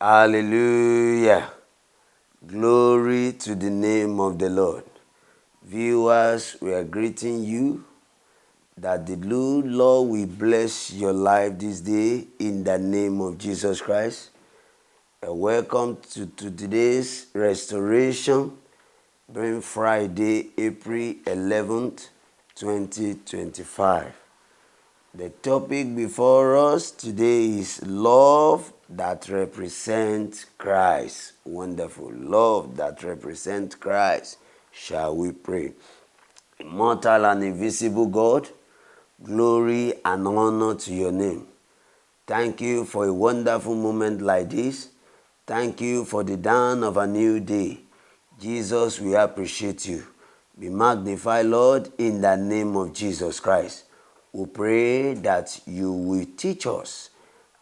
Hallelujah. Glory to the name of the Lord. Viewers, we are greeting you that the Lord will bless your life this day in the name of Jesus Christ. Welcome to today's restoration, being Friday, April 11th, 2025. The topic before us today is love that represents Christ. Wonderful. Love that represents Christ. Shall we pray? Immortal and invisible God, glory and honor to your name. Thank you for a wonderful moment like this. Thank you for the dawn of a new day. Jesus, we appreciate you. Be magnified, Lord, in the name of Jesus Christ. We pray that you will teach us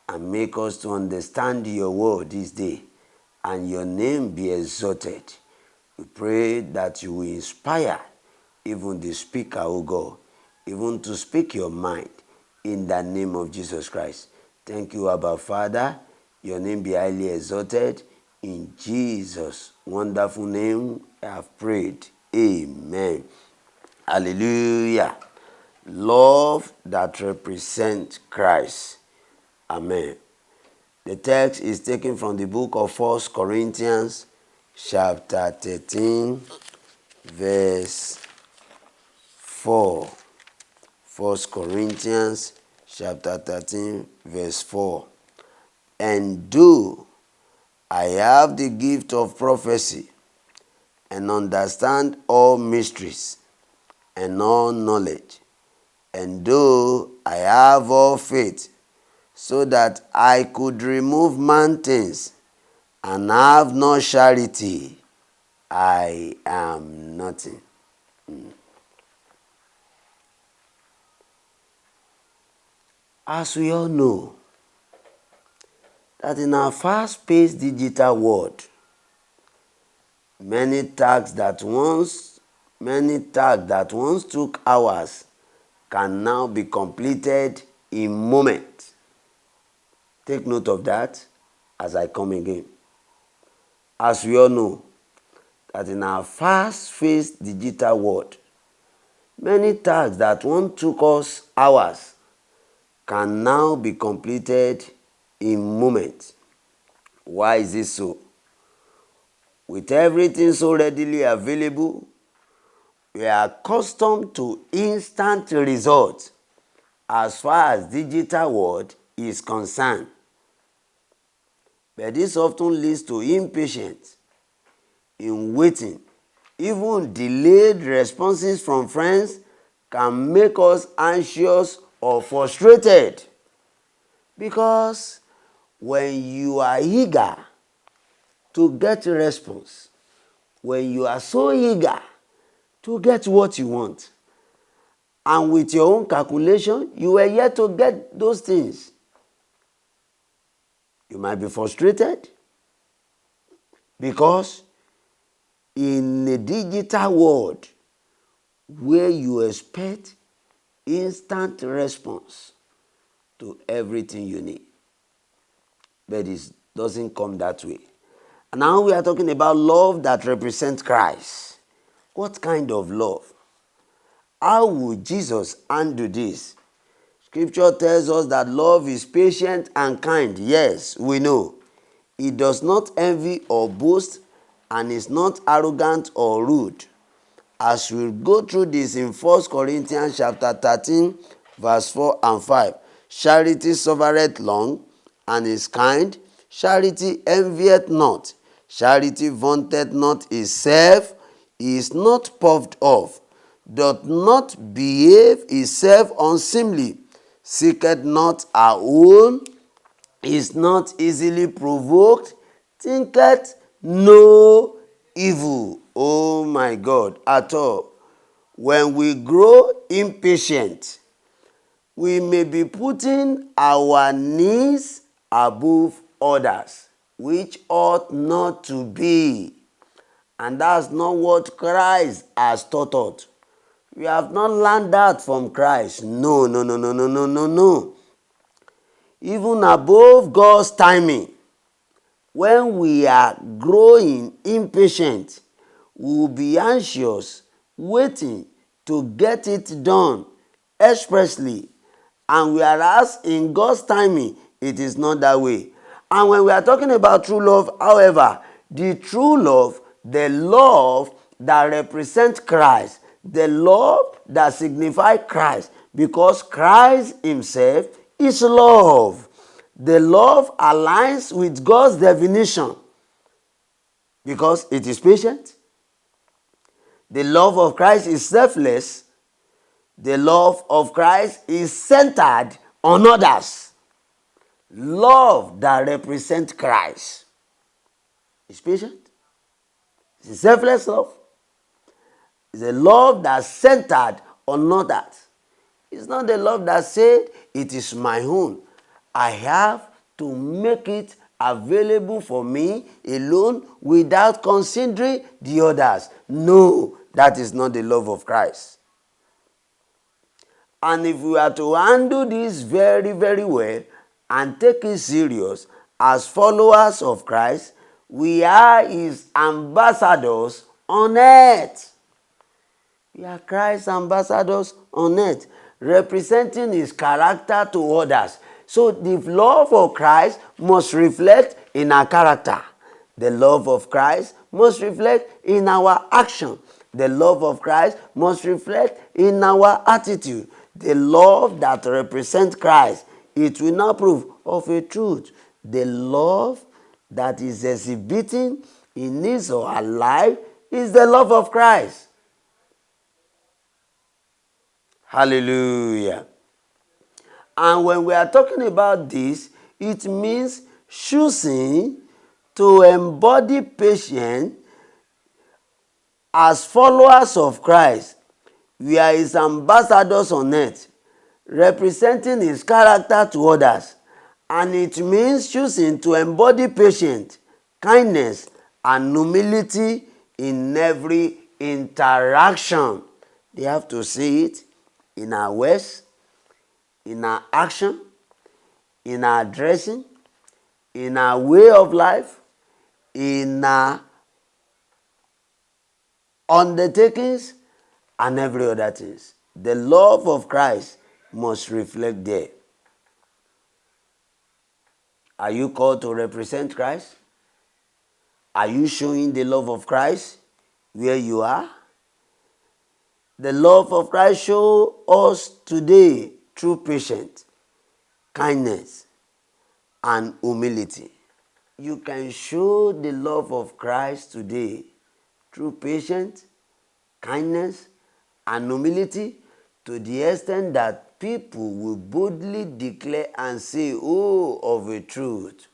and make us to understand your word this day, and your name be exalted. We pray that you will inspire even the speaker, O God, even to speak your mind in the name of Jesus Christ. Thank you, Abba Father. Your name be highly exalted. In Jesus' wonderful name, I have prayed. Amen. Hallelujah. Love that represents Christ. Amen. The text is taken from the book of 1 Corinthians chapter 13, verse 4. 1 Corinthians chapter 13, verse 4. And though I have the gift of prophecy and understand all mysteries and all knowledge, and though I have all faith, so that I could remove mountains, and have no charity, I am nothing. As we all know, that in our fast-paced digital world, many tasks that once took hours can now be completed in moments. Take note of that as I come again. As we all know, that in our fast-paced digital world, many tasks that once took us hours can now be completed in moments. Why is this so? With everything so readily available, we are accustomed to instant results as far as digital world is concerned. But this often leads to impatience in waiting. Even delayed responses from friends can make us anxious or frustrated, because when you are eager to get a response, when you are so eager to get what you want, and with your own calculation, you were yet to get those things, you might be frustrated, because in a digital world where you expect instant response to everything you need, but it doesn't come that way. And now we are talking about love that represents Christ. What kind of love? How would Jesus handle this? Scripture tells us that love is patient and kind. Yes, we know. It does not envy or boast, and is not arrogant or rude. As we go through this in 1 Corinthians chapter 13, verse 4 and 5. Charity suffereth long, and is kind. Charity envieth not. Charity vaunteth not itself, is not puffed off, doth not behave itself unseemly, seeketh not her own, is not easily provoked, thinketh no evil. Oh my God, at all. When we grow impatient, we may be putting our needs above others, which ought not to be. And that's not what Christ has taught us. We have not learned that from Christ. No, no, no, no, no, no, no, no. Even above God's timing, when we are growing impatient, we will be anxious, waiting to get it done expressly. And whereas in God's timing, it is not that way. And when we are talking about true love, however, the true love, the love that represents Christ, the love that signifies Christ, because Christ himself is love. The love aligns with God's definition because it is patient. The love of Christ is selfless. The love of Christ is centered on others. Love that represents Christ is patient. It's a selfless love. It's a love that's centered on others. It's not the love that said, it is my own. I have to make it available for me alone without considering the others. No, that is not the love of Christ. And if we are to handle this very, very well and take it serious as followers of Christ, we are his ambassadors on earth. We are Christ's ambassadors on earth, representing his character to others. So the love of Christ must reflect in our character. The love of Christ must reflect in our action. The love of Christ must reflect in our attitude. The love that represents Christ, it will not prove of a truth. The love that is exhibiting in his or her life is the love of Christ. Hallelujah. And when we are talking about this, it means choosing to embody patience as followers of Christ. We are his ambassadors on earth, representing his character to others. And it means choosing to embody patience, kindness, and humility in every interaction. They have to see it in our words, in our action, in our dressing, in our way of life, in our undertakings, and every other thing. The love of Christ must reflect there. Are you called to represent Christ? Are you showing the love of Christ where you are? The love of Christ shows us today through patience, kindness, and humility. You can show the love of Christ today through patience, kindness, and humility to the extent that people will boldly declare and say, oh, of a truth,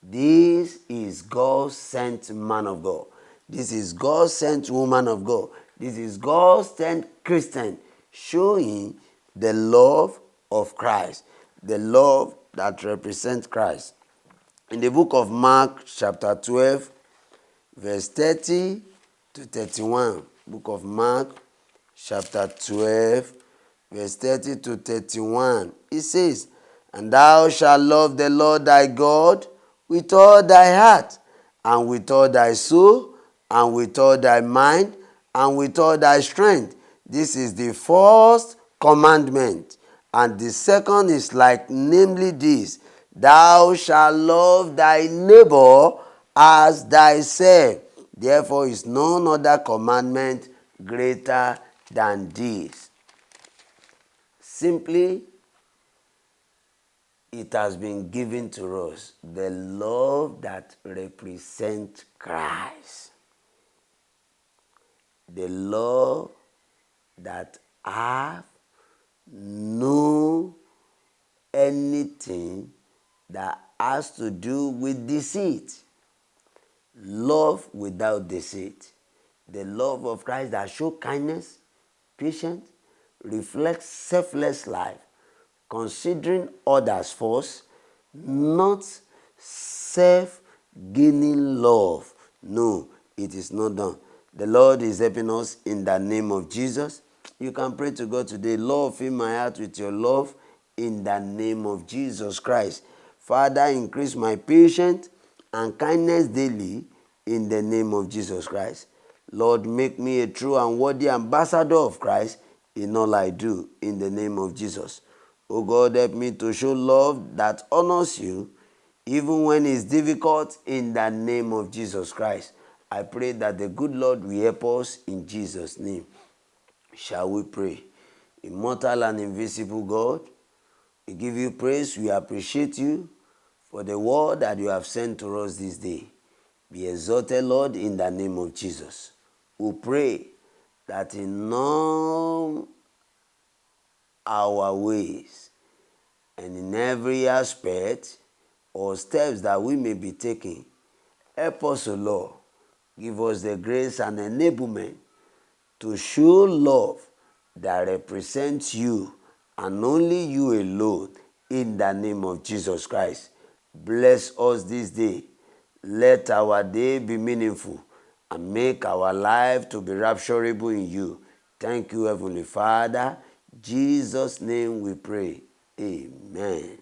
this is God's sent man of God. This is God's sent woman of God. This is God's sent Christian, showing the love of Christ, the love that represents Christ. In the book of Mark, chapter 12, verse 30 to 31. Book of Mark, chapter 12, verse 30 to 31. It says, and thou shalt love the Lord thy God with all thy heart, and with all thy soul, and with all thy mind, and with all thy strength. This is the first commandment. And the second is like, namely this, thou shalt love thy neighbor as thyself. Therefore is none other commandment greater than this. Simply, it has been given to us, the love that represents Christ. The love that have no anything that has to do with deceit. Love without deceit. The love of Christ that shows kindness, patience, reflects selfless life, considering others first, not self-gaining love. No, it is not done. The Lord is helping us in the name of Jesus. You can pray to God today, Lord, fill my heart with your love in the name of Jesus Christ. Father, increase my patience and kindness daily in the name of Jesus Christ. Lord, make me a true and worthy ambassador of Christ in all I do in the name of Jesus. Oh God, help me to show love that honors you even when it's difficult in the name of Jesus Christ. I pray that the good Lord will help us in Jesus' name. Shall we pray? Immortal and invisible God, we give you praise, we appreciate you for the word that you have sent to us this day. Be exalted, Lord, in the name of Jesus. We pray that in all our ways and in every aspect or steps that we may be taking, help us, O Lord. Give us the grace and enablement to show love that represents you and only you alone in the name of Jesus Christ. Bless us this day. Let our day be meaningful and make our life to be rapturable in you. Thank you, Heavenly Father. In Jesus' name we pray. Amen.